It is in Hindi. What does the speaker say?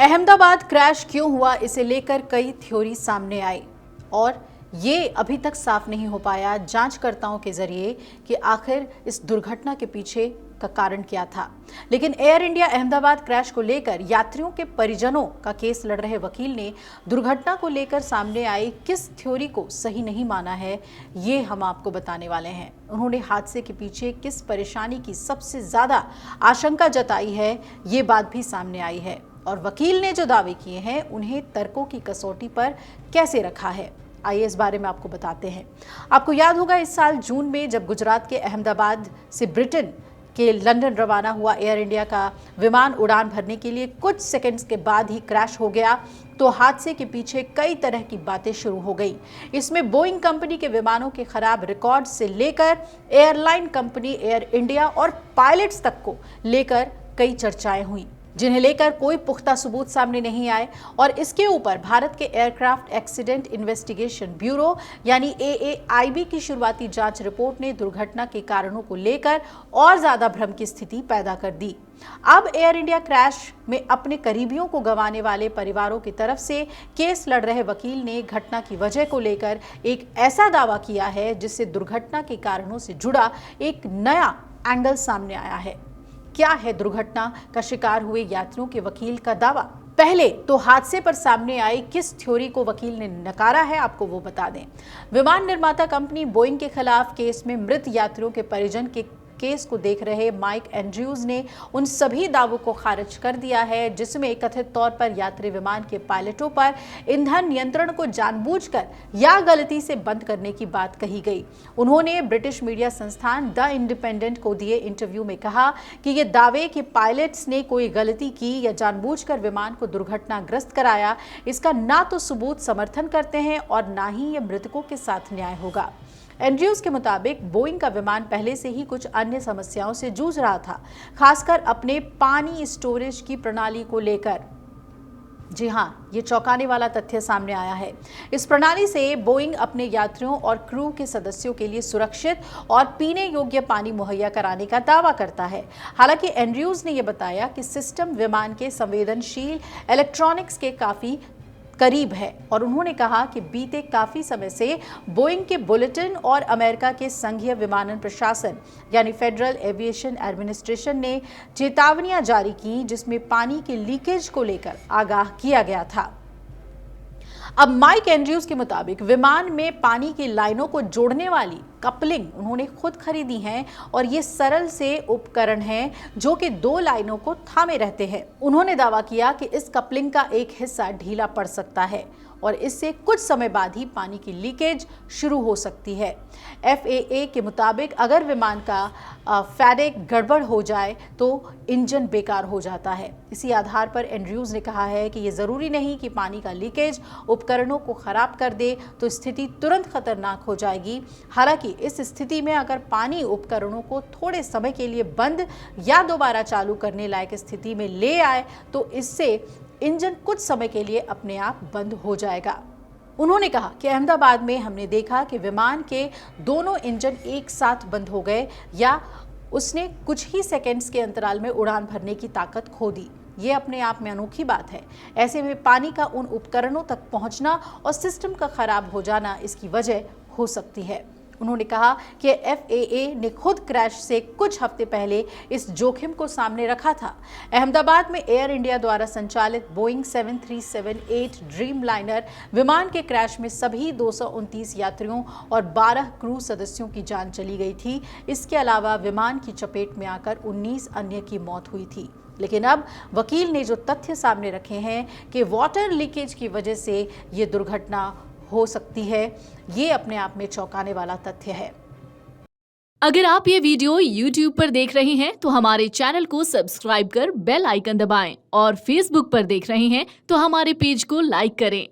अहमदाबाद क्रैश क्यों हुआ, इसे लेकर कई थ्योरी सामने आई और ये अभी तक साफ नहीं हो पाया जांचकर्ताओं के जरिए कि आखिर इस दुर्घटना के पीछे का कारण क्या था। लेकिन एयर इंडिया अहमदाबाद क्रैश को लेकर यात्रियों के परिजनों का केस लड़ रहे वकील ने दुर्घटना को लेकर सामने आई किस थ्योरी को सही नहीं माना है, ये हम आपको बताने वाले हैं। उन्होंने हादसे के पीछे किस परेशानी की सबसे ज्यादा आशंका जताई है, ये बात भी सामने आई है और वकील ने जो दावे किए हैं उन्हें तर्कों की कसौटी पर कैसे रखा है, आइए इस बारे में आपको बताते हैं। आपको याद होगा इस साल जून में जब गुजरात के अहमदाबाद से ब्रिटेन के लंदन रवाना हुआ एयर इंडिया का विमान उड़ान भरने के लिए कुछ सेकंड्स के बाद ही क्रैश हो गया, तो हादसे के पीछे कई तरह की बातें शुरू हो गई। इसमें बोइंग कंपनी के विमानों के खराब रिकॉर्ड से लेकर एयरलाइन कंपनी एयर इंडिया और पायलट्स तक को लेकर कई चर्चाएं हुई, जिन्हें लेकर कोई पुख्ता सबूत सामने नहीं आए। और इसके ऊपर भारत के एयरक्राफ्ट एक्सीडेंट इन्वेस्टिगेशन ब्यूरो यानी AAIB की शुरुआती जांच रिपोर्ट ने दुर्घटना के कारणों को लेकर और ज्यादा भ्रम की स्थिति पैदा कर दी। अब एयर इंडिया क्रैश में अपने करीबियों को गंवाने वाले परिवारों की तरफ से केस लड़ रहे वकील ने घटना की वजह को लेकर एक ऐसा दावा किया है जिससे दुर्घटना के कारणों से जुड़ा एक नया एंगल सामने आया है। क्या है दुर्घटना का शिकार हुए यात्रियों के वकील का दावा? पहले तो हादसे पर सामने आई किस थ्योरी को वकील ने नकारा है, आपको वो बता दें। विमान निर्माता कंपनी बोइंग के खिलाफ केस में मृत यात्रियों के परिजन के केस को देख रहे माइक एंड्रयूज ने उन सभी दावों को खारिज कर दिया है जिसमें कथित तौर पर यात्री विमान के पायलटों पर ईंधन नियंत्रण को जानबूझकर या गलती से बंद करने की बात कही गई। उन्होंने ब्रिटिश मीडिया संस्थान द इंडिपेंडेंट को दिए इंटरव्यू में कहा कि ये दावे कि पायलट्स ने कोई गलती की या जानबूझकर विमान को दुर्घटनाग्रस्त कराया, इसका ना तो सबूत समर्थन करते हैं और ना ही ये मृतकों के साथ न्याय होगा। एंड्रयूज के मुताबिक बोइंग का विमान पहले से ही कुछ अन्य समस्याओं से जूझ रहा था, खासकर अपने पानी स्टोरेज की प्रणाली को लेकर। जी हाँ, ये चौंकाने वाला तथ्य सामने आया है। इस प्रणाली से बोइंग अपने यात्रियों और क्रू के सदस्यों के लिए सुरक्षित और पीने योग्य पानी मुहैया कराने का दावा करता है। हालांकि एंड्रयूज ने यह बताया कि सिस्टम विमान के संवेदनशील इलेक्ट्रॉनिक्स के काफी करीब है और उन्होंने कहा कि बीते काफी समय से बोइंग के बुलेटिन और अमेरिका के संघीय विमानन प्रशासन यानी फेडरल एविएशन एडमिनिस्ट्रेशन ने चेतावनियां जारी की जिसमें पानी के लीकेज को लेकर आगाह किया गया था। अब माइक एंड्रयूज के मुताबिक विमान में पानी की लाइनों को जोड़ने वाली कपलिंग उन्होंने खुद खरीदी है और ये सरल से उपकरण हैं जो कि दो लाइनों को थामे रहते हैं। उन्होंने दावा किया कि इस कपलिंग का एक हिस्सा ढीला पड़ सकता है और इससे कुछ समय बाद ही पानी की लीकेज शुरू हो सकती है। FAA के मुताबिक अगर विमान का फैडेक गड़बड़ हो जाए तो इंजन बेकार हो जाता है। इसी आधार पर एंड्रयूज ने कहा है कि ये जरूरी नहीं कि पानी का लीकेज उपकरणों को खराब कर दे तो स्थिति तुरंत खतरनाक हो जाएगी। हालांकि इस स्थिति में अगर पानी उपकरणों को थोड़े समय के लिए बंद या दोबारा चालू करने लायक स्थिति में ले आए तो इससे इंजन कुछ समय के लिए अपने आप बंद हो जाएगा। उन्होंने कहा कि अहमदाबाद में हमने देखा कि विमान के दोनों इंजन एक साथ बंद हो गए या उसने कुछ ही सेकंड्स के अंतराल में उड़ान भरने की ताकत खो दी। ये अपने आप में अनोखी बात है। ऐसे में पानी का उन उपकरणों तक पहुंचना और सिस्टम का खराब हो जाना इसकी वजह हो सकती है। उन्होंने कहा कि FAA ने खुद क्रैश से कुछ हफ्ते पहले इस जोखिम को सामने रखा था। अहमदाबाद में एयर इंडिया द्वारा संचालित बोइंग 7378 ड्रीम लाइनर विमान के क्रैश में सभी 229 यात्रियों और 12 क्रू सदस्यों की जान चली गई थी। इसके अलावा विमान की चपेट में आकर 19 अन्य की मौत हुई थी। लेकिन अब वकील ने जो तथ्य सामने रखे हैं कि वाटर लीकेज की वजह से ये दुर्घटना हो सकती है, ये अपने आप में चौंकाने वाला तथ्य है। अगर आप ये वीडियो YouTube पर देख रहे हैं तो हमारे चैनल को सब्सक्राइब कर बेल आइकन दबाएं और Facebook पर देख रहे हैं तो हमारे पेज को लाइक करें।